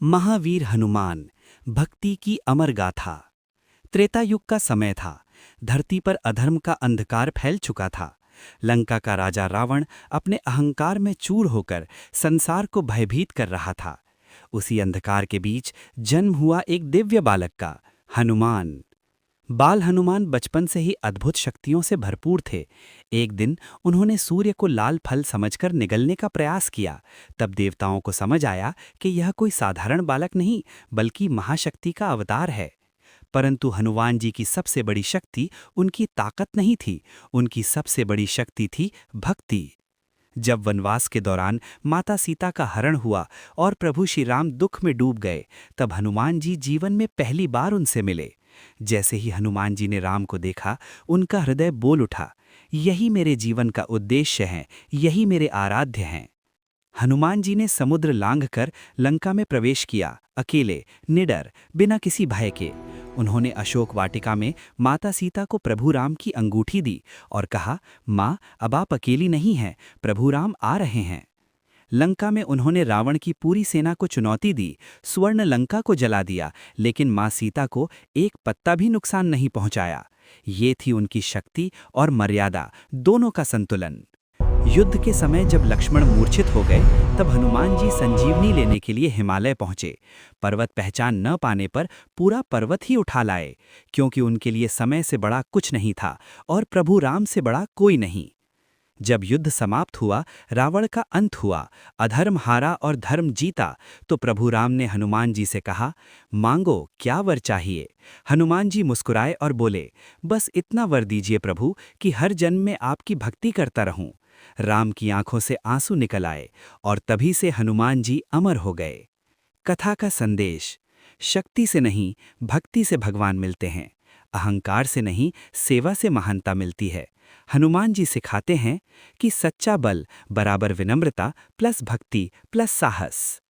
महावीर हनुमान, भक्ति की अमर गाथा। त्रेता युग का समय था। धरती पर अधर्म का अंधकार फैल चुका था। लंका का राजा रावण अपने अहंकार में चूर होकर संसार को भयभीत कर रहा था। उसी अंधकार के बीच जन्म हुआ एक दिव्य बालक का, हनुमान। बाल हनुमान बचपन से ही अद्भुत शक्तियों से भरपूर थे। एक दिन उन्होंने सूर्य को लाल फल समझकर निगलने का प्रयास किया। तब देवताओं को समझ आया कि यह कोई साधारण बालक नहीं, बल्कि महाशक्ति का अवतार है। परंतु हनुमान जी की सबसे बड़ी शक्ति उनकी ताकत नहीं थी, उनकी सबसे बड़ी शक्ति थी भक्ति। जब वनवास के दौरान माता सीता का हरण हुआ और प्रभु श्री राम दुख में डूब गए, तब हनुमान जी जीवन में पहली बार उनसे मिले। जैसे ही हनुमान जी ने राम को देखा, उनका हृदय बोल उठा, यही मेरे जीवन का उद्देश्य है, यही मेरे आराध्य हैं। हनुमान जी ने समुद्र लांघकर लंका में प्रवेश किया, अकेले, निडर, बिना किसी भय के। उन्होंने अशोक वाटिका में माता सीता को प्रभु राम की अंगूठी दी और कहा, माँ, अब आप अकेली नहीं हैं, प्रभु राम आ रहे हैं। लंका में उन्होंने रावण की पूरी सेना को चुनौती दी, स्वर्ण लंका को जला दिया, लेकिन माँ सीता को एक पत्ता भी नुकसान नहीं पहुंचाया। ये थी उनकी शक्ति और मर्यादा, दोनों का संतुलन। युद्ध के समय जब लक्ष्मण मूर्छित हो गए, तब हनुमान जी संजीवनी लेने के लिए हिमालय पहुंचे। पर्वत पहचान न पाने पर पूरा पर्वत ही उठा लाए, क्योंकि उनके लिए समय से बड़ा कुछ नहीं था और प्रभु राम से बड़ा कोई नहीं। जब युद्ध समाप्त हुआ, रावण का अंत हुआ, अधर्म हारा और धर्म जीता, तो प्रभु राम ने हनुमान जी से कहा, मांगो, क्या वर चाहिए। हनुमान जी मुस्कुराए और बोले, बस इतना वर दीजिए प्रभु कि हर जन्म में आपकी भक्ति करता रहूं। राम की आंखों से आंसू निकल आए और तभी से हनुमान जी अमर हो गए। कथा का संदेश: शक्ति से नहीं, भक्ति से भगवान मिलते हैं। अहंकार से नहीं, सेवा से महानता मिलती है। हनुमान जी सिखाते हैं कि सच्चा बल बराबर विनम्रता प्लस भक्ति प्लस साहस।